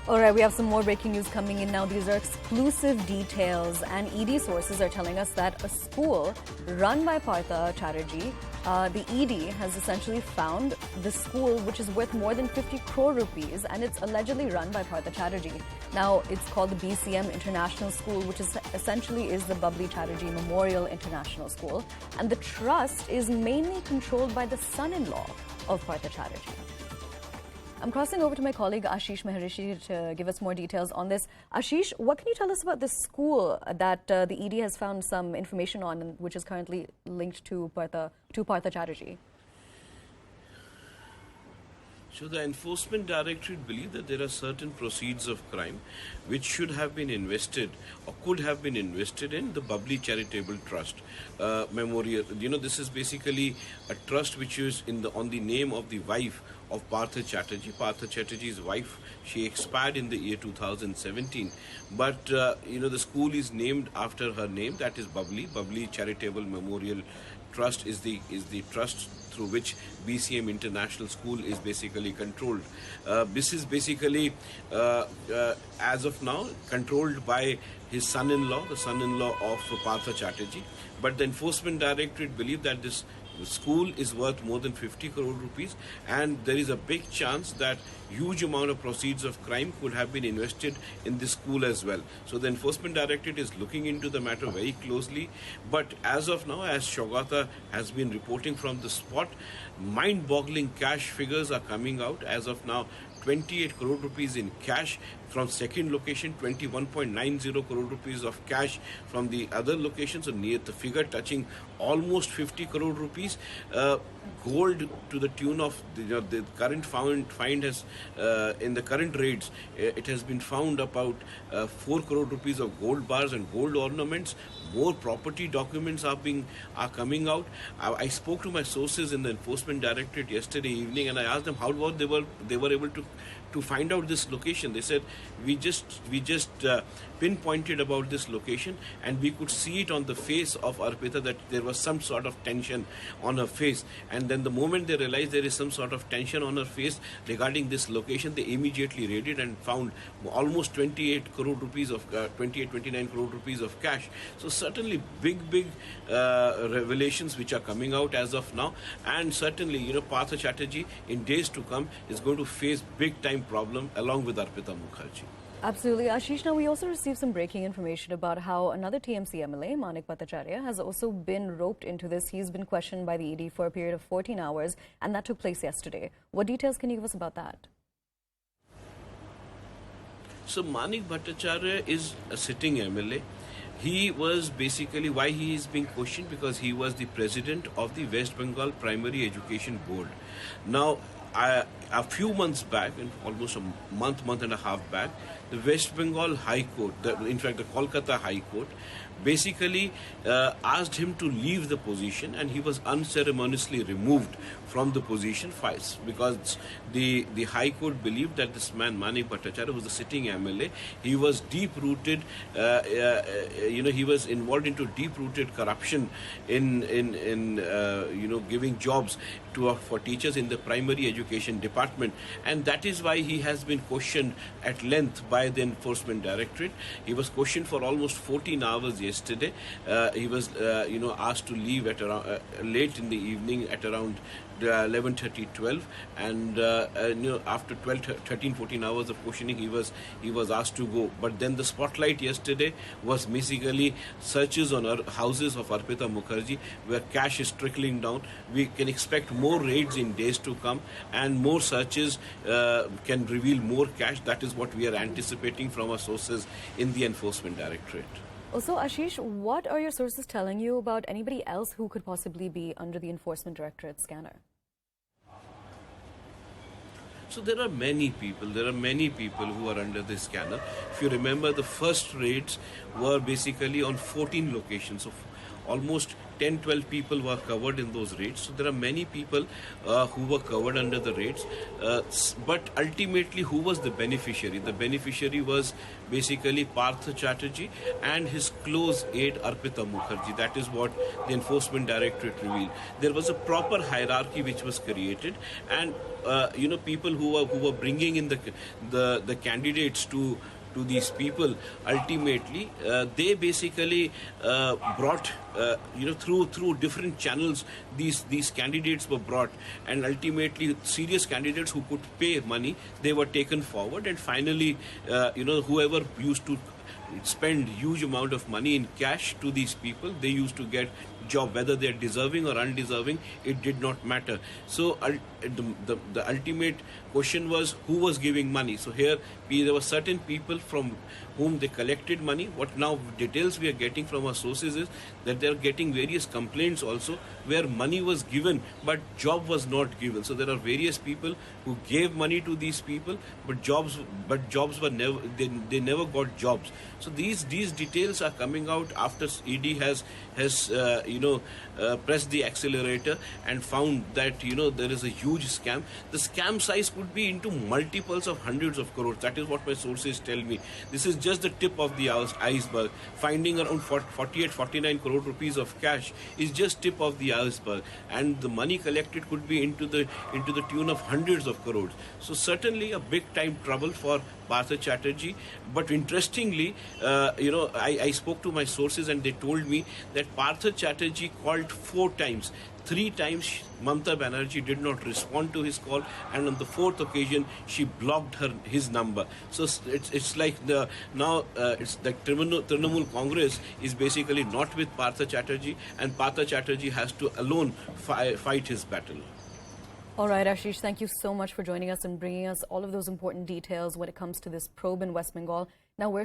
All right, we have some more breaking news coming in now. These are exclusive details, and ED sources are telling us that a school run by Partha Chatterjee, the ED has essentially found the school, which is worth more than 50 crore rupees, and it's allegedly run by Partha Chatterjee. Now, it's called the BCM International School, which is essentially is the Bubbly Chatterjee Memorial International School, and the trust is mainly controlled by the son-in-law of Partha Chatterjee. I'm crossing over to my colleague Ashish Maharishi to give us more details on this. Ashish, what can you tell us about this school that the ED has found some information on, which is currently linked to Partha Chatterjee? So the Enforcement Directorate believe that there are certain proceeds of crime which should have been invested or could have been invested in the Bubbly Charitable Trust Memorial. You know, this is basically a trust which is on the name of the wife of Partha Chatterjee. Partha Chatterjee's wife, she expired in the year 2017. But, you know, the school is named after her name, that is Bubbly Charitable Memorial Trust is the trust through which BCM International School is basically controlled. This is basically, as of now, controlled by his son-in-law, the son-in-law of Partha Chatterjee. But the Enforcement Directorate believe that this school is worth more than 50 crore rupees, and there is a big chance that huge amount of proceeds of crime could have been invested in this school as well. So the Enforcement Directorate is looking into the matter very closely, but as of now, as Shogata has been reporting from the spot, mind-boggling cash figures are coming out. As of now, 28 crore rupees in cash from second location, 21.90 crore rupees of cash from the other location, so near the figure touching almost 50 crore rupees. Gold to the tune of the current find has in the current raids, it has been found about 4 crore rupees of gold bars and gold ornaments. More property documents are coming out. I spoke to my sources in the Enforcement Directorate yesterday evening, and I asked them how they were able to find out this location. They said we just pinpointed about this location, and we could see it on the face of Arpita that there was some sort of tension on her face. And then the moment they realized there is some sort of tension on her face regarding this location, they immediately raided and found almost 28 crore rupees of 29 crore rupees of cash. So certainly big revelations which are coming out as of now, and certainly, you know, Partha Chatterjee in days to come is going to face big time problem along with Arpita Mukherjee. Absolutely. Ashish, now we also received some breaking information about how another TMC MLA, Manik Bhattacharya, has also been roped into this. He's been questioned by the ED for a period of 14 hours, and that took place yesterday. What details can you give us about that? So Manik Bhattacharya is a sitting MLA. He was basically, why he is being questioned, because he was the president of the West Bengal Primary Education Board. Now, a few months back, almost a month and a half back, the West Bengal High Court, in fact the Kolkata High Court, basically asked him to leave the position, and he was unceremoniously removed from the position because the High Court believed that this man Manik Bhattacharya, who was the sitting MLA, he was deep-rooted, he was involved into deep-rooted corruption in giving jobs for teachers in the primary education department, and that is why he has been questioned at length by the Enforcement Directorate. He was questioned for almost 14 hours yesterday. He was asked to leave at around late in the evening at around 11:30, 12, and after 14 hours of questioning, he was asked to go. But then the spotlight yesterday was basically searches on our houses of Arpita Mukherjee, where cash is trickling down. We can expect more raids in days to come, and more searches can reveal more cash. That is what we are anticipating from our sources in the Enforcement Directorate. Also, Ashish, what are your sources telling you about anybody else who could possibly be under the Enforcement Directorate scanner? So there are many people who are under the scanner. If you remember, the first raids were basically on 14 locations. So almost 10, 12 people were covered in those raids. So there are many people who were covered under the raids. But ultimately, who was the beneficiary? The beneficiary was basically Partha Chatterjee and his close aide Arpita Mukherjee. That is what the Enforcement Directorate revealed. There was a proper hierarchy which was created, and people who were bringing in the candidates to these people, ultimately they basically brought through different channels these candidates were brought, and ultimately serious candidates who could pay money, they were taken forward, and finally whoever used to spend huge amount of money in cash to these people, they used to get job, whether they're deserving or undeserving, it did not matter. So the ultimate question was who was giving money. So here there were certain people from whom they collected money. What now details we are getting from our sources is that they are getting various complaints also where money was given but job was not given. So there are various people who gave money to these people, but jobs were never, they never got jobs. So these details are coming out after ED has pressed the accelerator and found that there is a huge scam. The scam size could be into multiples of hundreds of crores. That is what my sources tell me. This is just the tip of the iceberg. Finding around 49 crore rupees of cash is just tip of the iceberg, and the money collected could be into the tune of hundreds of crores. So certainly a big time trouble for Partha Chatterjee. But interestingly, I spoke to my sources and they told me that Partha Chatterjee called 4 times. 3 times Mamata Banerjee did not respond to his call, and on the 4th occasion she blocked his number. So it's like it's like Trinamool Congress is basically not with Partha Chatterjee, and Partha Chatterjee has to alone fight his battle. All right, Ashish, thank you so much for joining us and bringing us all of those important details when it comes to this probe in West Bengal. Now we're